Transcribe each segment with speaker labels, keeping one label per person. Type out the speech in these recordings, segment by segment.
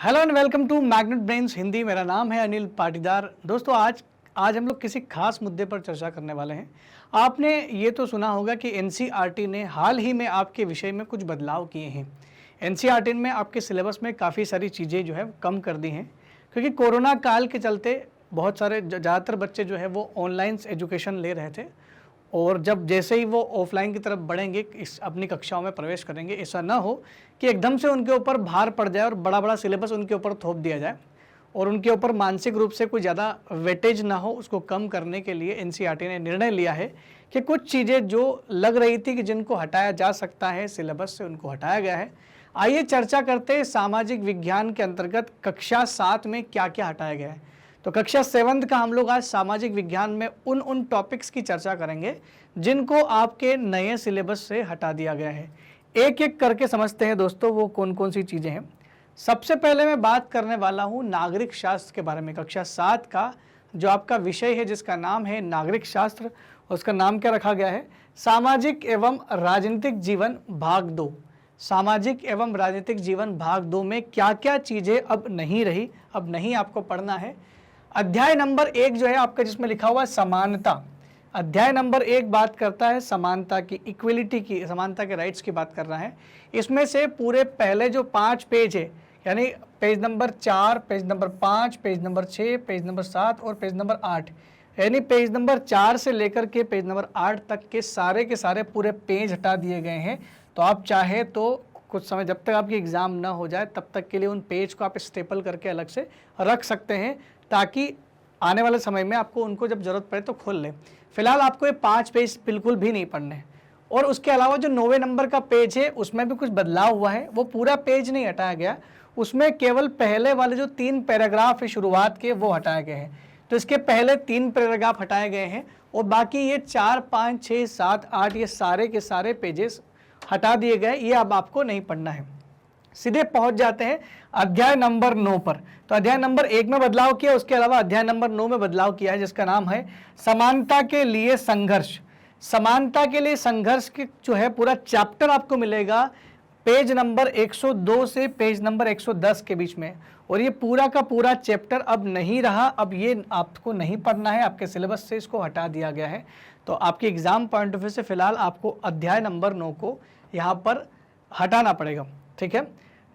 Speaker 1: Hello and welcome to magnet brains Hindi. मेरा नाम है अनिल पाटीदार। दोस्तों आज हम लोग किसी खास मुद्दे पर चर्चा करने वाले हैं। आपने ये तो सुना होगा कि एनसीईआरटी ने हाल ही में आपके विषय में कुछ बदलाव किए हैं। एनसीईआरटी में आपके सिलेबस में काफ़ी सारी चीज़ें जो है कम कर दी हैं, क्योंकि कोरोना काल के चलते बहुत सारे ज़्यादातर बच्चे जो है वो ऑनलाइन एजुकेशन ले रहे थे, और जब जैसे ही वो ऑफलाइन की तरफ बढ़ेंगे, इस अपनी कक्षाओं में प्रवेश करेंगे, ऐसा ना हो कि एकदम से उनके ऊपर भार पड़ जाए और बड़ा बड़ा सिलेबस उनके ऊपर थोप दिया जाए और उनके ऊपर मानसिक रूप से कोई ज़्यादा वेटेज ना हो। उसको कम करने के लिए एनसीईआरटी ने निर्णय लिया है कि कुछ चीज़ें जो लग रही थी कि जिनको हटाया जा सकता है सिलेबस से, उनको हटाया गया है। आइए चर्चा करते हैं सामाजिक विज्ञान के अंतर्गत कक्षा 7 में क्या क्या हटाया गया है। तो कक्षा 7 का हम लोग आज सामाजिक विज्ञान में उन टॉपिक्स की चर्चा करेंगे जिनको आपके नए सिलेबस से हटा दिया गया है। एक एक करके समझते हैं दोस्तों वो कौन कौन सी चीज़ें हैं। सबसे पहले मैं बात करने वाला हूँ नागरिक शास्त्र के बारे में। कक्षा 7 का जो आपका विषय है जिसका नाम है नागरिक शास्त्र, उसका नाम क्या रखा गया है? सामाजिक एवं राजनीतिक जीवन भाग 2। सामाजिक एवं राजनीतिक जीवन भाग 2 में क्या क्या चीज़ें अब नहीं रही, अब नहीं आपको पढ़ना है। अध्याय नंबर 1 जो है आपका, जिसमें लिखा हुआ है समानता। अध्याय नंबर 1 बात करता है समानता की, इक्वलिटी की, समानता के राइट्स की बात कर रहा है। इसमें से पूरे पहले जो 5 पेज है, यानी page number 4, page number 5, page number 6, page number 7 और पेज नंबर 8, यानी पेज नंबर 4 से लेकर के पेज नंबर 8 तक के सारे पूरे पेज हटा दिए गए हैं। तो आप चाहे तो कुछ समय, जब तक आपकी एग्ज़ाम ना हो जाए तब तक के लिए उन पेज को आप स्टेपल करके अलग से रख सकते हैं, ताकि आने वाले समय में आपको उनको जब ज़रूरत पड़े तो खोल लें। फिलहाल आपको ये 5 पेज बिल्कुल भी नहीं पढ़ने। और उसके अलावा जो 9वें नंबर का पेज है उसमें भी कुछ बदलाव हुआ है। वो पूरा पेज नहीं हटाया गया, उसमें केवल पहले वाले जो 3 पैराग्राफ है शुरुआत के वो हटाए गए हैं। तो इसके पहले 3 पैराग्राफ हटाए गए हैं और बाकी ये 4, 5, 6, 7, 8 ये सारे के सारे पेजेस हटा दिए गए। ये अब आपको नहीं पढ़ना है। सीधे पहुंच जाते हैं अध्याय नंबर 9 पर। तो अध्याय नंबर 1 में बदलाव किया, उसके अलावा अध्याय नंबर 9 में बदलाव किया है, जिसका नाम है समानता के लिए संघर्ष। समानता के लिए संघर्ष की जो है पूरा चैप्टर आपको मिलेगा पेज नंबर 102 से पेज नंबर 110 के बीच में। और ये पूरा का पूरा चैप्टर अब नहीं रहा, अब ये आपको नहीं पढ़ना है, आपके सिलेबस से इसको हटा दिया गया है। तो आपके एग्जाम पॉइंट ऑफ व्यू से फिलहाल आपको अध्याय नंबर 9 को यहाँ पर हटाना पड़ेगा, ठीक है।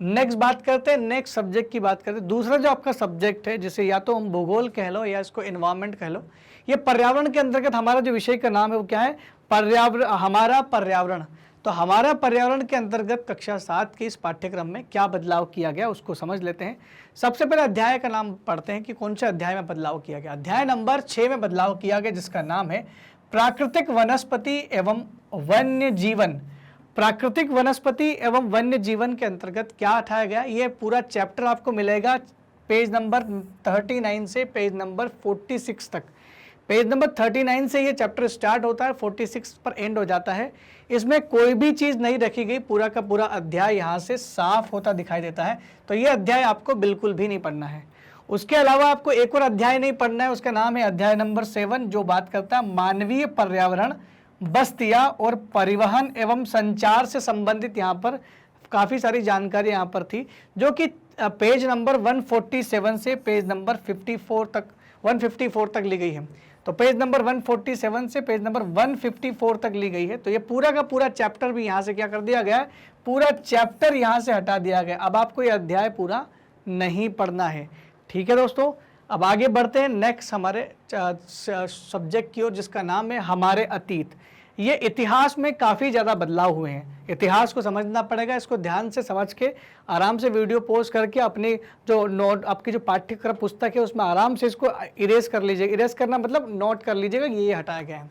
Speaker 1: नेक्स्ट बात करते हैं, नेक्स्ट सब्जेक्ट की बात करते हैं। दूसरा जो आपका सब्जेक्ट है, जिसे या तो हम भूगोल कह लो या इसको एनवायरनमेंट कह लो, ये पर्यावरण के अंतर्गत हमारा जो विषय का नाम है वो क्या है? पर्यावरण। हमारा पर्यावरण। तो हमारा पर्यावरण के अंतर्गत कक्षा 7 के इस पाठ्यक्रम में क्या बदलाव किया गया उसको समझ लेते हैं। सबसे पहले अध्याय का नाम पढ़ते हैं कि कौन से अध्याय में बदलाव किया गया। अध्याय नंबर 6 में बदलाव किया गया, जिसका नाम है प्राकृतिक वनस्पति एवं वन्य जीवन। प्राकृतिक वनस्पति एवं वन्य जीवन के अंतर्गत क्या हटाया गया, ये पूरा चैप्टर आपको मिलेगा पेज नंबर 39 से पेज नंबर 46 तक। पेज नंबर 39 से ये चैप्टर स्टार्ट होता है, 46 पर एंड हो जाता है। इसमें कोई भी चीज़ नहीं रखी गई, पूरा का पूरा अध्याय यहाँ से साफ होता दिखाई देता है। तो ये अध्याय आपको बिल्कुल भी नहीं पढ़ना है। उसके अलावा आपको एक और अध्याय नहीं पढ़ना है, उसका नाम है अध्याय नंबर 7, जो बात करता है मानवीय पर्यावरण, बस्तियां और परिवहन एवं संचार से संबंधित। यहाँ पर काफ़ी सारी जानकारी यहाँ पर थी, जो कि पेज नंबर 147 से पेज नंबर 154 तक ली गई है। तो पेज नंबर 147 से पेज नंबर 154 तक ली गई है। तो ये पूरा का पूरा चैप्टर भी यहाँ से क्या कर दिया गया है? पूरा चैप्टर यहाँ से हटा दिया गया। अब आपको ये अध्याय पूरा नहीं पढ़ना है, ठीक है दोस्तों। अब आगे बढ़ते हैं नेक्स्ट हमारे सब्जेक्ट की ओर, जिसका नाम है हमारे अतीत। ये इतिहास में काफ़ी ज़्यादा बदलाव हुए हैं, इतिहास को समझना पड़ेगा। इसको ध्यान से समझ के आराम से वीडियो पॉज करके अपनी जो नोट, आपकी जो पाठ्यक्रम पुस्तक है उसमें आराम से इसको इरेज कर लीजिएगा। इरेज करना मतलब नोट कर लीजिएगा, ये हटाया गया है।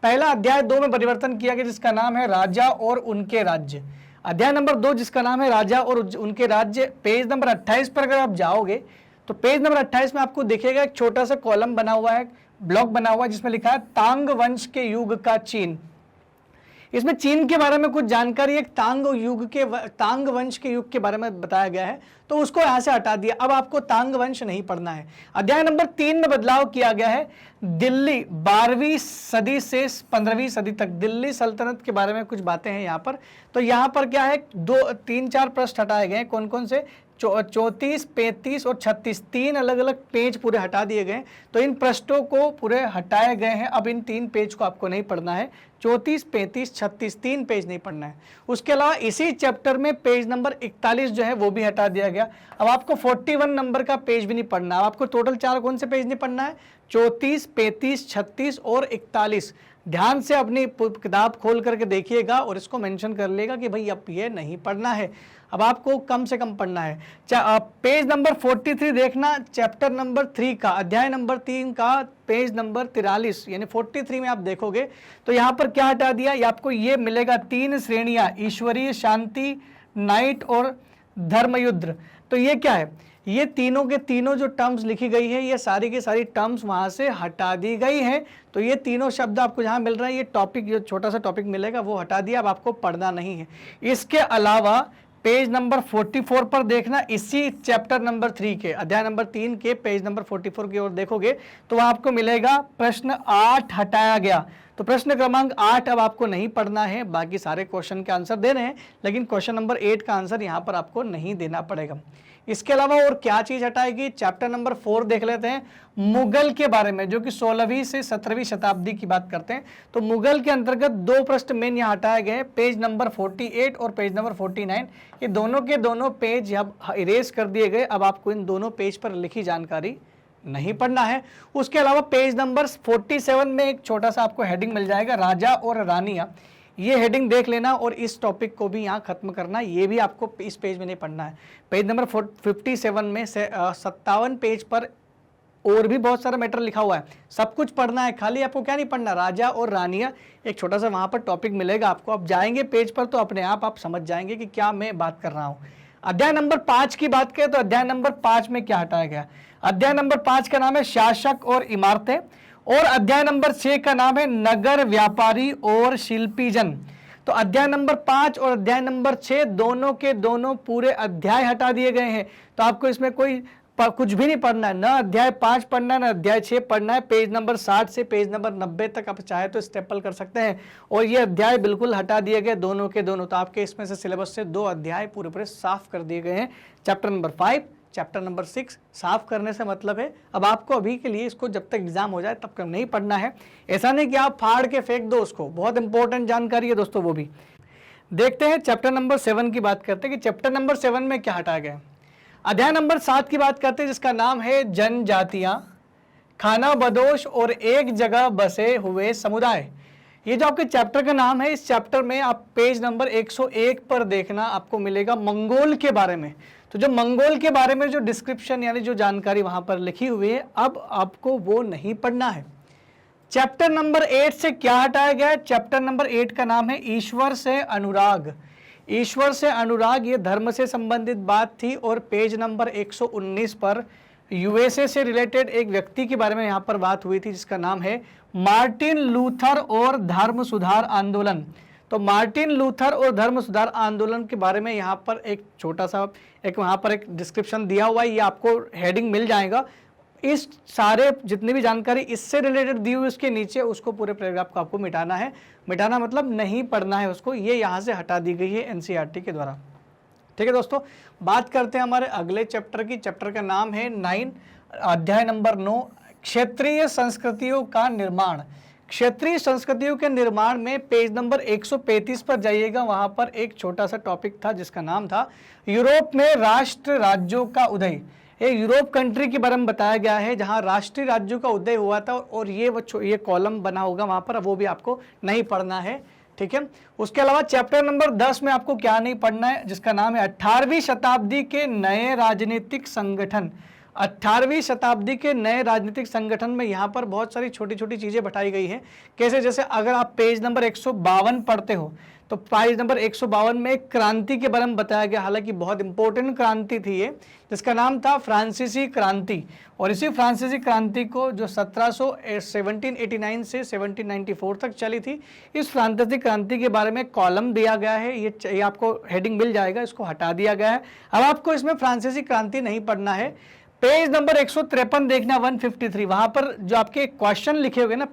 Speaker 1: पहला अध्याय 2 में परिवर्तन किया गया, जिसका नाम है राजा और उनके राज्य। अध्याय नंबर 2 जिसका नाम है राजा और उनके राज्य, पेज नंबर 28 पर अगर आप जाओगे तो पेज नंबर 28 में आपको दिखेगा एक छोटा सा कॉलम बना हुआ है, ब्लॉक बना हुआ है, जिसमें लिखा है तांग वंश के युग का चीन। इसमें चीन के बारे में कुछ जानकारी, एक तांग वंश के युग के बारे में बताया गया है, तो उसको यहाँ से हटा दिया। अब आपको तांग वंश नहीं पढ़ना है। अध्याय नंबर 3 में बदलाव किया गया है दिल्ली 12वीं सदी से 15वीं सदी तक, दिल्ली सल्तनत के बारे में कुछ बातें हैं यहाँ पर। तो यहाँ पर क्या है, 2, 3, 4 पृष्ठ हटाए गए हैं। कौन कौन से? 34, 35 और 36 तीन अलग अलग पेज पूरे हटा दिए गए। तो इन पृष्ठों को पूरे हटाए गए हैं। अब इन 3 पेज को आपको नहीं पढ़ना है, 34, 35, 36 3 पेज नहीं पढ़ना है। उसके अलावा इसी चैप्टर में पेज नंबर 41 जो है वो भी हटा दिया गया। अब आपको 41 नंबर का पेज भी नहीं पढ़ना है। अब आपको टोटल 4 कौन से पेज नहीं पढ़ना है? 34, 35, 36 और 41। ध्यान से अपनी किताब खोल करके देखिएगा और इसको मेंशन कर लेगा कि भाई अब ये नहीं पढ़ना है, अब आपको कम से कम पढ़ना है। पेज नंबर 43 देखना, चैप्टर नंबर 3 का, अध्याय नंबर 3 का पेज नंबर 43 यानी 43 में आप देखोगे तो यहाँ पर क्या हटा दिया, ये आपको ये मिलेगा 3 श्रेणियां, ईश्वरीय, शांति, नाइट और धर्मयुद्ध। तो ये क्या है? ये तीनों के तीनों जो टर्म्स लिखी गई है, ये सारी की सारी टर्म्स वहां से हटा दी गई है। तो ये तीनों शब्द आपको जहां मिल रहा है, ये टॉपिक, जो छोटा सा टॉपिक मिलेगा वो हटा दिया, अब आपको पढ़ना नहीं है। इसके अलावा पेज नंबर 44 पर देखना, इसी चैप्टर नंबर 3 के, अध्याय नंबर 3 के पेज नंबर 44 की ओर देखोगे तो वहां आपको मिलेगा प्रश्न 8 हटाया गया। तो प्रश्न क्रमांक 8 अब आपको नहीं पढ़ना है, बाकी सारे क्वेश्चन के आंसर देने हैं, लेकिन क्वेश्चन नंबर 8 का आंसर यहाँ पर आपको नहीं देना पड़ेगा। इसके अलावा और क्या चीज हटाएगी? चैप्टर नंबर 4 देख लेते हैं, मुगल के बारे में, जो कि 16वीं से 17वीं शताब्दी की बात करते हैं। तो मुगल के अंतर्गत 2 प्रश्न मेन यहाँ हटाए गए, पेज नंबर 48 और पेज नंबर 49। ये दोनों के दोनों पेज अब इरेज कर दिए गए। अब आपको इन दोनों पेज पर लिखी जानकारी नहीं पढ़ना है। उसके अलावा पेज नंबर 47 में एक छोटा सा आपको हेडिंग मिल जाएगा, राजा और रानियां। ये हेडिंग देख लेना और इस टॉपिक को भी यहाँ खत्म करना, ये भी आपको इस पेज में नहीं पढ़ना है। पेज नंबर 57 में से 57 पेज पर और भी बहुत सारा मैटर लिखा हुआ है, सब कुछ पढ़ना है। खाली आपको क्या नहीं पढ़ना, राजा और रानियां, एक छोटा सा वहां पर टॉपिक मिलेगा आपको। आप जाएंगे पेज पर तो अपने आप समझ जाएंगे कि क्या मैं बात कर रहा हूँ। अध्याय नंबर 5 की बात करें तो अध्याय नंबर 5 में क्या हटाया गया? अध्याय नंबर 5 का नाम है शासक और इमारतें, और अध्याय नंबर 6 का नाम है नगर, व्यापारी और शिल्पी जन। तो अध्याय नंबर 5 और अध्याय नंबर 6 दोनों के दोनों पूरे अध्याय हटा दिए गए हैं। तो आपको इसमें कोई कुछ भी नहीं पढ़ना है, ना अध्याय 5 पढ़ना है, ना अध्याय 6 पढ़ना है। पेज नंबर 60 से पेज नंबर 90 तक आप चाहे तो स्टेपल कर सकते हैं, और ये अध्याय बिल्कुल हटा दिए गए दोनों के दोनों। तो आपके इसमें से सिलेबस से 2 अध्याय पूरे पूरे साफ कर दिए गए हैं। चैप्टर नंबर 5, चैप्टर नंबर 6 साफ करने से मतलब है अब आपको अभी के लिए इसको जब तक एग्जाम हो जाए तब तक नहीं पढ़ना है। ऐसा नहीं कि आप फाड़ के फेंक दो उसको, बहुत इंपॉर्टेंट जानकारी है दोस्तों वो भी। देखते हैं चैप्टर नंबर 7 की बात करते हैं कि चैप्टर नंबर 7 में क्या हटाया गया। अध्याय नंबर 7 की बात करते हैं जिसका नाम है जनजातियां, खाना बदोश और एक जगह बसे हुए समुदाय। ये जो आपके चैप्टर का नाम है, इस चैप्टर में आप पेज नंबर 101 पर देखना, आपको मिलेगा मंगोल के बारे में। तो जो मंगोल के बारे में जो डिस्क्रिप्शन यानी जो जानकारी वहां पर लिखी हुई है, अब आपको वो नहीं पढ़ना है। चैप्टर नंबर 8 से क्या हटाया गया है? चैप्टर नंबर 8 का नाम है ईश्वर से अनुराग। ईश्वर से अनुराग ये धर्म से संबंधित बात थी, और पेज नंबर 119 पर यूएसए से रिलेटेड एक व्यक्ति के बारे में यहाँ पर बात हुई थी जिसका नाम है मार्टिन लूथर और धर्म सुधार आंदोलन। तो मार्टिन लूथर और धर्म सुधार आंदोलन के बारे में यहाँ पर एक छोटा सा वहाँ पर एक डिस्क्रिप्शन दिया हुआ है, ये आपको हेडिंग मिल जाएगा। इस सारे जितनी भी जानकारी इससे रिलेटेड दी हुई उसके नीचे उसको पूरे पैराग्राफ को आपको मिटाना है। मिटाना मतलब नहीं पढ़ना है उसको, ये यहाँ से हटा दी गई है एनसीईआरटी के द्वारा। ठीक है दोस्तों, बात करते हैं हमारे अगले चैप्टर की। चैप्टर का नाम है 9, अध्याय नंबर 9, क्षेत्रीय संस्कृतियों का निर्माण। क्षेत्रीय संस्कृतियों के निर्माण में पेज नंबर 135 पर जाइएगा, वहां पर एक छोटा सा टॉपिक था जिसका नाम था यूरोप में राष्ट्र राज्यों का उदय। एक यूरोप कंट्री के बारे में बताया गया है जहां राष्ट्रीय राज्यों का उदय हुआ था, और ये कॉलम बना होगा वहां पर, वो भी आपको नहीं पढ़ना है। ठीक है, उसके अलावा चैप्टर नंबर 10 में आपको क्या नहीं पढ़ना है, जिसका नाम है 18वीं शताब्दी के नए राजनीतिक संगठन। 18वीं शताब्दी के नए राजनीतिक संगठन में यहाँ पर बहुत सारी छोटी छोटी चीज़ें बताई गई हैं। कैसे? जैसे अगर आप पेज नंबर 152 पढ़ते हो तो पेज नंबर 152 में एक क्रांति के बारे में बताया गया, हालांकि बहुत इंपॉर्टेंट क्रांति थी ये, जिसका नाम था फ्रांसीसी क्रांति। और इसी फ्रांसीसी क्रांति को जो 1789 से 1794 तक चली थी, इस फ्रांसीसी क्रांति के बारे में कॉलम दिया गया है। ये आपको हेडिंग मिल जाएगा, इसको हटा दिया गया है। अब आपको इसमें फ्रांसीसी क्रांति नहीं पढ़ना है। पेज नंबर 153 देखना, 153, वहां पर जो आपके क्वेश्चन लिखे हुए ना,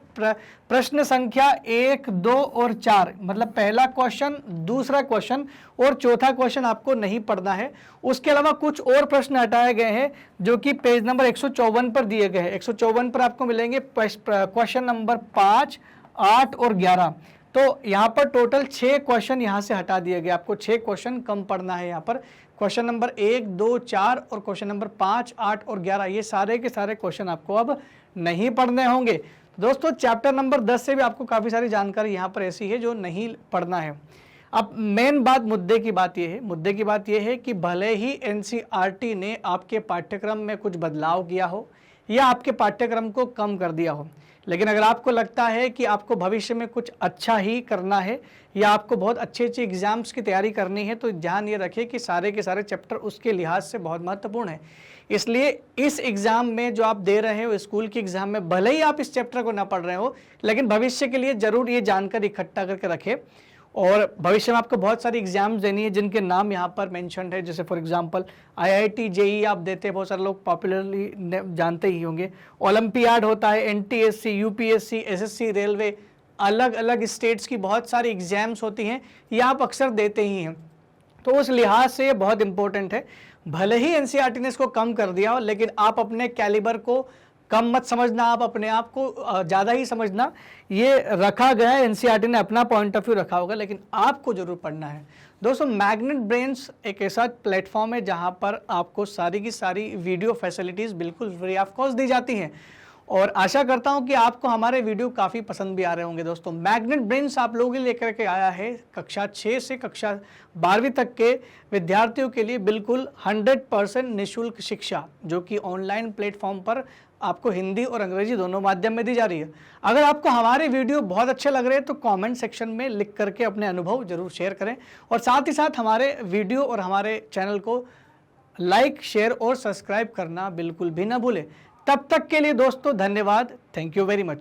Speaker 1: प्रश्न संख्या 1, 2 और 4, मतलब पहला क्वेश्चन, दूसरा क्वेश्चन और चौथा क्वेश्चन आपको नहीं पढ़ना है। उसके अलावा कुछ और प्रश्न हटाए गए हैं जो कि पेज नंबर 154 पर दिए गए हैं। 154 पर आपको मिलेंगे क्वेश्चन नंबर 5, 8 और 11। तो यहाँ पर टोटल 6 क्वेश्चन यहाँ से हटा दिए गए, आपको 6 क्वेश्चन कम पढ़ना है। यहाँ पर क्वेश्चन नंबर 1, 2, 4 और क्वेश्चन नंबर 5, 8 और 11, ये सारे के सारे क्वेश्चन आपको अब नहीं पढ़ने होंगे। दोस्तों चैप्टर नंबर 10 से भी आपको काफ़ी सारी जानकारी यहाँ पर ऐसी है जो नहीं पढ़ना है। अब मेन बात, मुद्दे की बात यह है कि भले ही NCERT ने आपके पाठ्यक्रम में कुछ बदलाव किया हो या आपके पाठ्यक्रम को कम कर दिया हो, लेकिन अगर आपको लगता है कि आपको भविष्य में कुछ अच्छा ही करना है या आपको बहुत अच्छे एग्जाम्स की तैयारी करनी है, तो ध्यान ये रखें कि सारे के सारे चैप्टर उसके लिहाज से बहुत महत्वपूर्ण है। इसलिए इस एग्ज़ाम में जो आप दे रहे हो, स्कूल के एग्ज़ाम में, भले ही आप इस चैप्टर को ना पढ़ रहे हो, लेकिन भविष्य के लिए ज़रूर ये जानकारी इकट्ठा करके रखें। और भविष्य में आपको बहुत सारी एग्जाम्स देनी है जिनके नाम यहाँ पर मेंशन्ड है, जैसे फॉर एग्जांपल IIT JEE आप देते हैं, बहुत सारे लोग पॉपुलरली जानते ही होंगे। ओलंपियाड होता है, NTSC, UPSC, SSC, रेलवे, अलग अलग स्टेट्स की बहुत सारी एग्जाम्स होती हैं, ये आप अक्सर देते ही हैं। तो उस लिहाज से ये बहुत इंपॉर्टेंट है। भले ही NCERT ने इसको कम कर दिया हो, लेकिन आप अपने कैलिबर को कम मत समझना, आप अपने आप को ज़्यादा ही समझना। ये रखा गया है, NCERT ने अपना पॉइंट ऑफ व्यू रखा होगा, लेकिन आपको जरूर पढ़ना है। दोस्तों मैग्नेट ब्रेन्स एक ऐसा प्लेटफॉर्म है जहां पर आपको सारी की सारी वीडियो फैसिलिटीज़ बिल्कुल फ्री ऑफ कॉस्ट दी जाती हैं, और आशा करता हूं कि आपको हमारे वीडियो काफ़ी पसंद भी आ रहे होंगे। दोस्तों मैग्नेट ब्रेन्स आप लोगों के लिए लेकर के आया है कक्षा 6 से कक्षा 12वीं तक के विद्यार्थियों के लिए बिल्कुल 100% निःशुल्क शिक्षा, जो कि ऑनलाइन प्लेटफॉर्म पर आपको हिंदी और अंग्रेजी दोनों माध्यम में दी जा रही है। अगर आपको हमारे वीडियो बहुत अच्छे लग रहे हैं तो कमेंट सेक्शन में लिख करके अपने अनुभव जरूर शेयर करें, और साथ ही साथ हमारे वीडियो और हमारे चैनल को लाइक, शेयर और सब्सक्राइब करना बिल्कुल भी ना भूलें। तब तक के लिए दोस्तों धन्यवाद, थैंक यू वेरी मच।